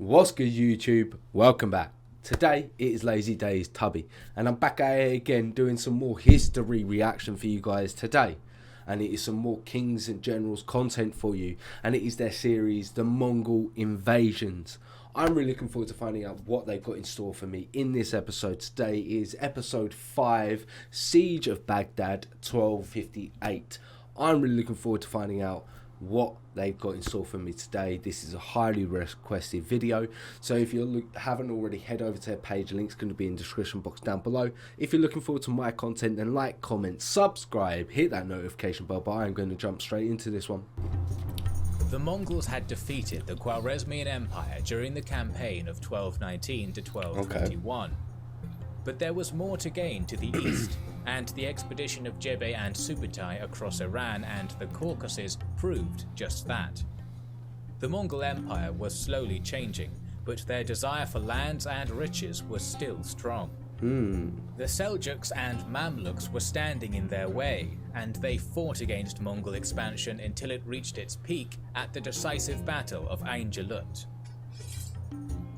What's good, YouTube? Welcome back. Today it is Lazy Daze Tubby, and I'm back at it again doing some more history reaction for you guys today. And it is some more Kings and Generals content for you, and it is their series, The Mongol Invasions. I'm really looking forward to finding out what they've got in store for me in this episode. Today is episode 5, Siege of Baghdad, 1258. I'm really looking forward to finding out what they've got in store for me today. This is a highly requested video, so if you haven't already, head over to their page. Link's going to be in the description box down below. If you're looking forward to my content, then like, comment, subscribe, hit that notification bell. But I'm going to jump straight into this one. The Mongols had defeated the Khwarezmian Empire during the campaign of 1219 to 1221. Okay. But there was more to gain to the east, and the expedition of Jebe and Subutai across Iran and the Caucasus proved just that. The Mongol Empire was slowly changing, but their desire for lands and riches was still strong. The Seljuks and Mamluks were standing in their way, and they fought against Mongol expansion until it reached its peak at the decisive Battle of Ain Jalut.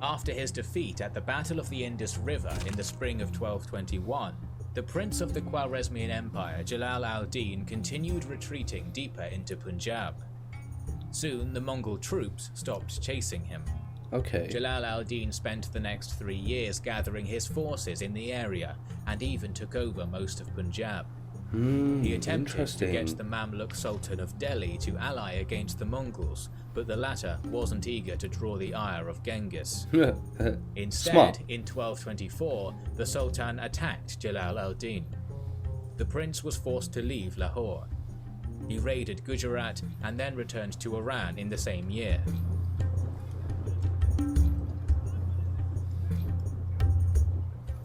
After his defeat at the Battle of the Indus River in the spring of 1221, the Prince of the Khwarezmian Empire, Jalal al-Din, continued retreating deeper into Punjab. Soon, the Mongol troops stopped chasing him. Jalal al-Din spent the next 3 years gathering his forces in the area, and even took over most of Punjab. He attempted to get the Mamluk Sultan of Delhi to ally against the Mongols, but the latter wasn't eager to draw the ire of Genghis. Instead, in 1224, the Sultan attacked Jalal al-Din. The prince was forced to leave Lahore. He raided Gujarat and then returned to Iran in the same year.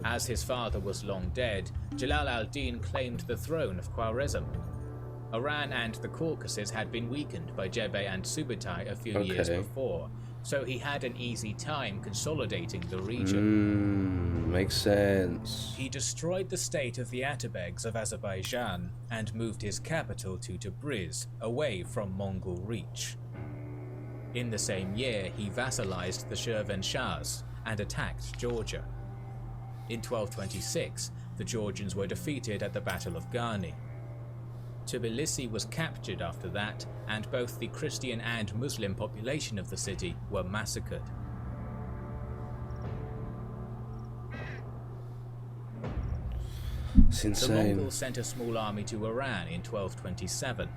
As his father was long dead, Jalal al-Din claimed the throne of Khwarezm. Iran and the Caucasus had been weakened by Jebe and Subutai a few years before, so he had an easy time consolidating the region. Makes sense. He destroyed the state of the Atabegs of Azerbaijan and moved his capital to Tabriz, away from Mongol reach. In the same year, he vassalized the Shirvanshahs and attacked Georgia. In 1226, the Georgians were defeated at the Battle of Garni. Tbilisi was captured after that, and both the Christian and Muslim population of the city were massacred. It's insane. The Mongols sent a small army to Iran in 1227,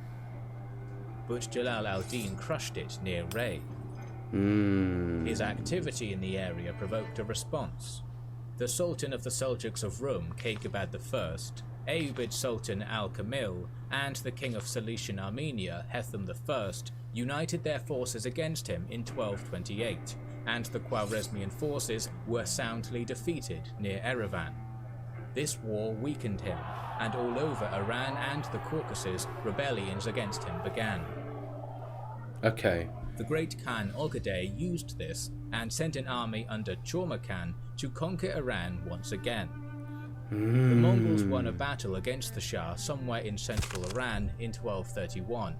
but Jalal al-Din crushed it near Ray. His activity in the area provoked a response. The Sultan of the Seljuks of Rum, Kaikabad I, Ayyubid Sultan al-Kamil, and the King of Cilician Armenia, Hethum I, united their forces against him in 1228, and the Khwarezmian forces were soundly defeated near Erevan. This war weakened him, and all over Iran and the Caucasus, rebellions against him began. The great Khan Ogedei used this and sent an army under Chorma Khan to conquer Iran once again. The Mongols won a battle against the Shah somewhere in central Iran in 1231.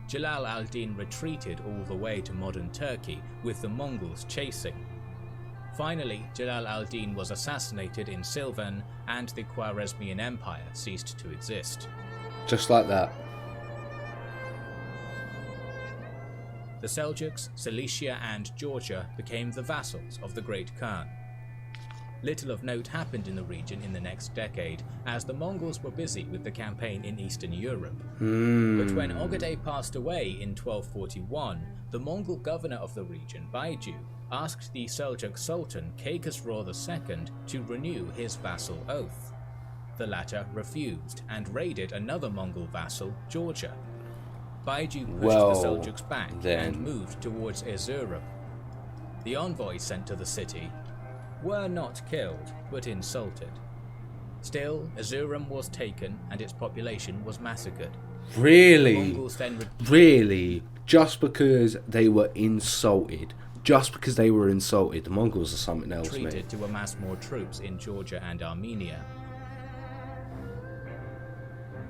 Jalal al-Din retreated all the way to modern Turkey, with the Mongols chasing. Finally, Jalal al-Din was assassinated in Silvan, and the Khwarezmian Empire ceased to exist. Just like that. The Seljuks, Cilicia, and Georgia became the vassals of the Great Khan. Little of note happened in the region in the next decade, as the Mongols were busy with the campaign in Eastern Europe. But when Ogedei passed away in 1241, the Mongol governor of the region, Baiju, asked the Seljuk Sultan Kaikhosro II to renew his vassal oath. The latter refused and raided another Mongol vassal, Georgia. Baiju pushed the Seljuks back and moved towards Erzurum. The envoys sent to the city were not killed, but insulted. Still, Erzurum was taken and its population was massacred. Really? Really? Just because they were insulted? Just because they were insulted? The Mongols are something else, mate. Treated to amass more troops in Georgia and Armenia.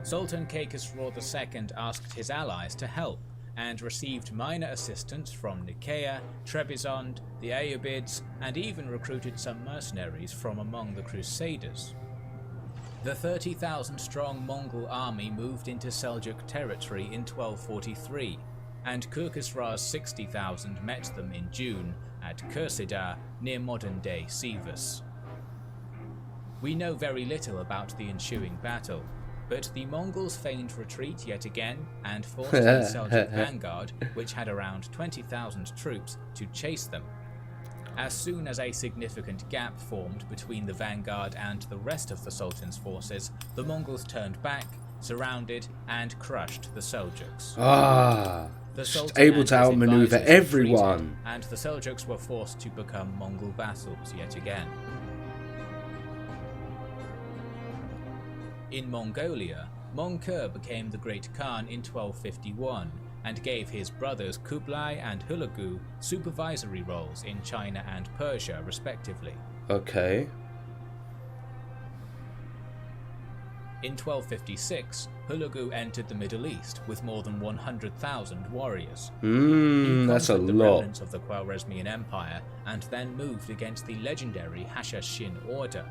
Sultan Kaikhosro II asked his allies to help, and received minor assistance from Nicaea, Trebizond, the Ayyubids, and even recruited some mercenaries from among the Crusaders. The 30,000-strong Mongol army moved into Seljuk territory in 1243, and Kırkısrar's 60,000 met them in June at Kırsidağ near modern-day Sivas. We know very little about the ensuing battle, but the Mongols feigned retreat yet again and forced the Seljuk vanguard, which had around 20,000 troops, to chase them. As soon as a significant gap formed between the vanguard and the rest of the Sultan's forces, the Mongols turned back, surrounded, and crushed the Seljuks. The Sultan able to outmaneuver everyone. retreated, and the Seljuks were forced to become Mongol vassals yet again. In Mongolia, Mongkır became the Great Khan in 1251 and gave his brothers Kublai and Hulagu supervisory roles in China and Persia respectively. Okay. In 1256, Hulagu entered the Middle East with more than 100,000 warriors. That's a the lot. remnants of the Khwarezmian Empire and then moved against the legendary Hashashin Order.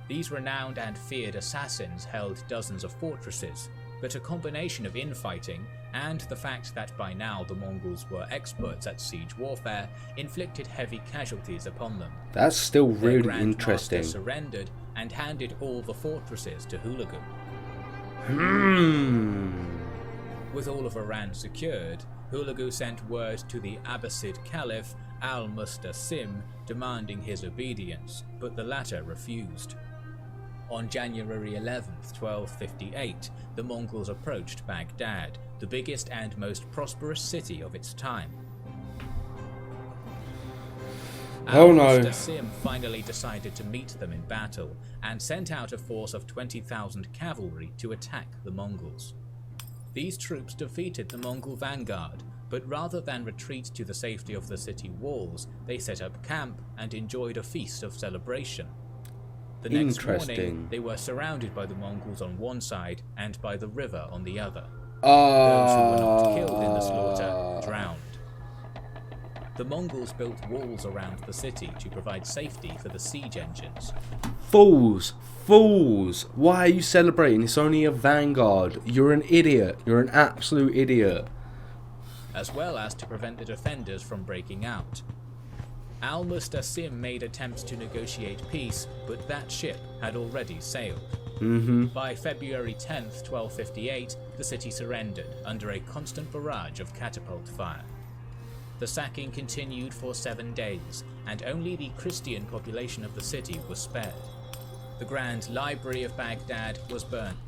These renowned and feared assassins held dozens of fortresses, but a combination of infighting and the fact that by now the Mongols were experts at siege warfare inflicted heavy casualties upon them. That's still Their really Grand interesting. Master surrendered and handed all the fortresses to Hulagu. With all of Iran secured, Hulagu sent word to the Abbasid Caliph al-Mustasim demanding his obedience, but the latter refused. On January 11, 1258, the Mongols approached Baghdad, the biggest and most prosperous city of its time. Oh no. Al-Mustasim finally decided to meet them in battle and sent out a force of 20,000 cavalry to attack the Mongols. These troops defeated the Mongol vanguard, but rather than retreat to the safety of the city walls, they set up camp and enjoyed a feast of celebration. The next morning, they were surrounded by the Mongols on one side and by the river on the other. Those who were not killed in the slaughter drowned. The Mongols built walls around the city to provide safety for the siege engines. Fools! Fools! Why are you celebrating? It's only a vanguard. You're an idiot. You're an absolute idiot. As well as to prevent the defenders from breaking out. Al-Mustasim made attempts to negotiate peace, but that ship had already sailed. By February 10th, 1258, the city surrendered under a constant barrage of catapult fire. The sacking continued for 7 days, and only the Christian population of the city was spared. The Grand Library of Baghdad was burned.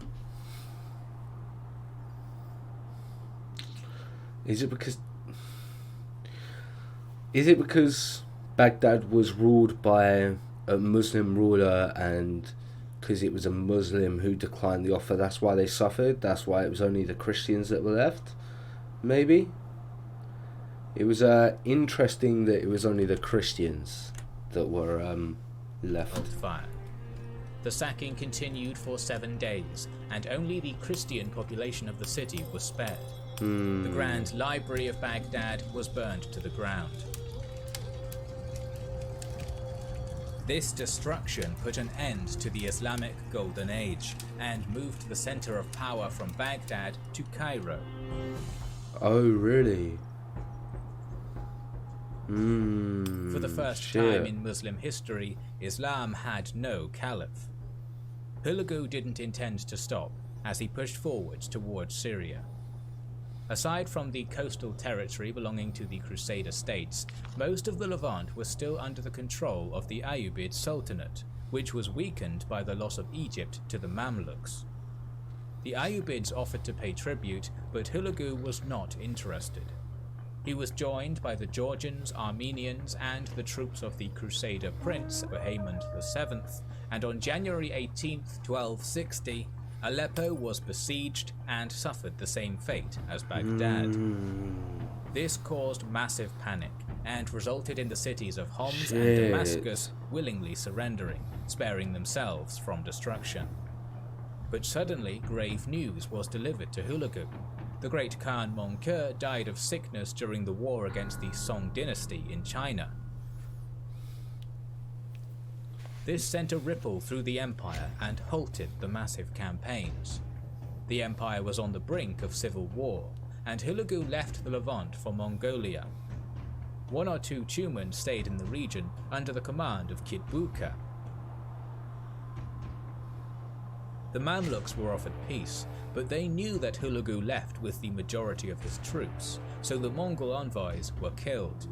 Is it because Baghdad was ruled by a Muslim ruler, and because it was a Muslim who declined the offer, that's why they suffered? That's why it was only the Christians that were left? Maybe? It was interesting that it was only the Christians that were left. Fire. The sacking continued for 7 days, and only the Christian population of the city was spared. The Grand Library of Baghdad was burned to the ground. This destruction put an end to the Islamic Golden Age and moved the center of power from Baghdad to Cairo. Oh, really? For the first time in Muslim history, Islam had no caliph. Hulagu didn't intend to stop as he pushed forward towards Syria. Aside from the coastal territory belonging to the Crusader states, most of the Levant was still under the control of the Ayyubid Sultanate, which was weakened by the loss of Egypt to the Mamluks. The Ayyubids offered to pay tribute, but Hulagu was not interested. He was joined by the Georgians, Armenians, and the troops of the Crusader prince Bohemond VII, and on January 18, 1260, Aleppo was besieged and suffered the same fate as Baghdad. This caused massive panic and resulted in the cities of Homs and Damascus willingly surrendering, sparing themselves from destruction. But suddenly grave news was delivered to Hulagu. The great Khan Mongol died of sickness during the war against the Song dynasty in China. This sent a ripple through the empire and halted the massive campaigns. The empire was on the brink of civil war, and Hulagu left the Levant for Mongolia. 1 or 2 Tumans stayed in the region under the command of Kitbuka. The Mamluks were offered peace, but they knew that Hulagu left with the majority of his troops, so the Mongol envoys were killed.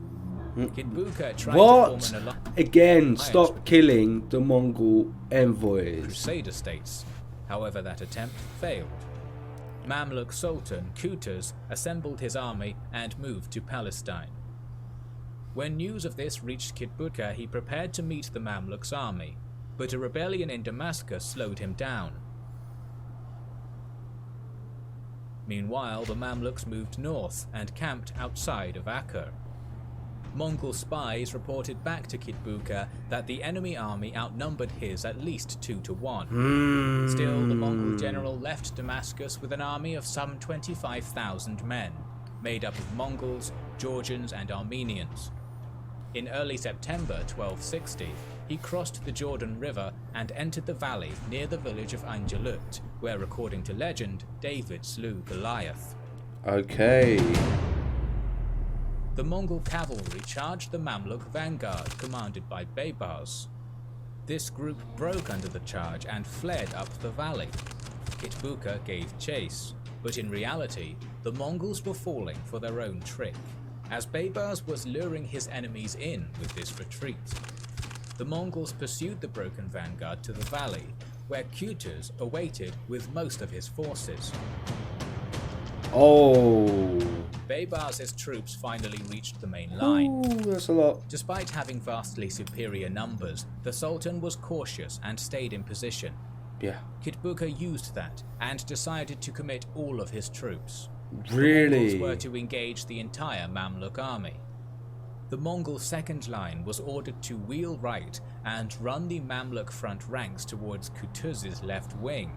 Kitbuka tried to form an alliance. Again, stop killing the Mongol envoys. Crusader states. However, that attempt failed. Mamluk Sultan Qutuz assembled his army and moved to Palestine. When news of this reached Kitbuka, he prepared to meet the Mamluks' army, but a rebellion in Damascus slowed him down. Meanwhile, the Mamluks moved north and camped outside of Acre. Mongol spies reported back to Kitbuka that the enemy army outnumbered his at least 2 to 1. Still, the Mongol general left Damascus with an army of some 25,000 men, made up of Mongols, Georgians and Armenians. In early September 1260, he crossed the Jordan River and entered the valley near the village of Ain Jalut, where, according to legend, David slew Goliath. Okay. The Mongol cavalry charged the Mamluk vanguard commanded by Baybars. This group broke under the charge and fled up the valley. Kitbuka gave chase, but in reality, the Mongols were falling for their own trick, as Baybars was luring his enemies in with this retreat. The Mongols pursued the broken vanguard to the valley, where Qutuz awaited with most of his forces. Oh. Baybars' troops finally reached the main line. Ooh, that's a lot. Despite having vastly superior numbers, the Sultan was cautious and stayed in position. Yeah. Kitbuka used that and decided to commit all of his troops. Really? The Mongols were to engage the entire Mamluk army. The Mongol second line was ordered to wheel right and run the Mamluk front ranks towards Qutuz's left wing.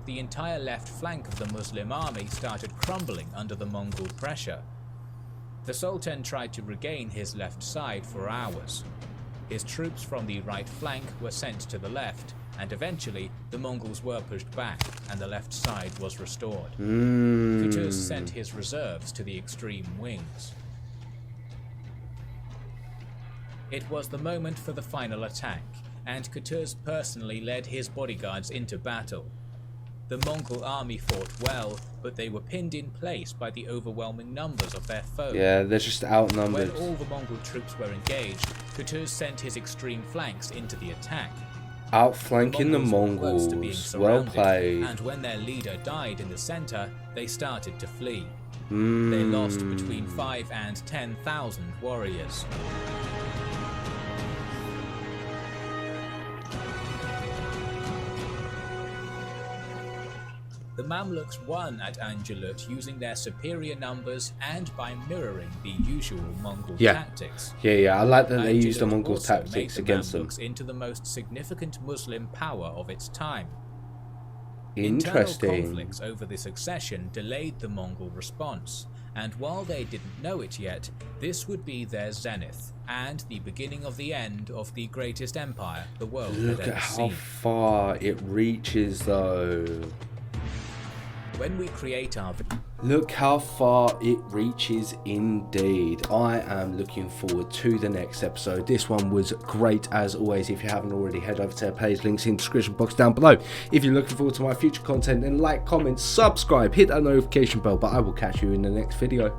The entire left flank of the Muslim army started crumbling under the Mongol pressure. The Sultan tried to regain his left side for hours. His troops from the right flank were sent to the left, and eventually the Mongols were pushed back and the left side was restored. Qutuz sent his reserves to the extreme wings. It was the moment for the final attack, and Qutuz personally led his bodyguards into battle. The Mongol army fought well, but they were pinned in place by the overwhelming numbers of their foe. Yeah, they're just outnumbered. When all the Mongol troops were engaged, Qutuz sent his extreme flanks into the attack. Outflanking the Mongols. Well played. And when their leader died in the center, they started to flee. They lost between 5,000 and 10,000 warriors. The Mamluks won at Ain Jalut using their superior numbers and by mirroring the usual Mongol tactics. Yeah, I like that they Ain used the Jalut Mongol also tactics made the against them. Mamluks into the most significant Muslim power of its time. Interesting. Internal conflicts over the succession delayed the Mongol response, and while they didn't know it yet, this would be their zenith and the beginning of the end of the greatest empire the world had ever seen. Look at how far it reaches though. When we create our... Look how far it reaches indeed. I am looking forward to the next episode. This one was great as always. If you haven't already, head over to their page, links in the description box down below. If you're looking forward to my future content, then like, comment, subscribe, hit that notification bell, but I will catch you in the next video.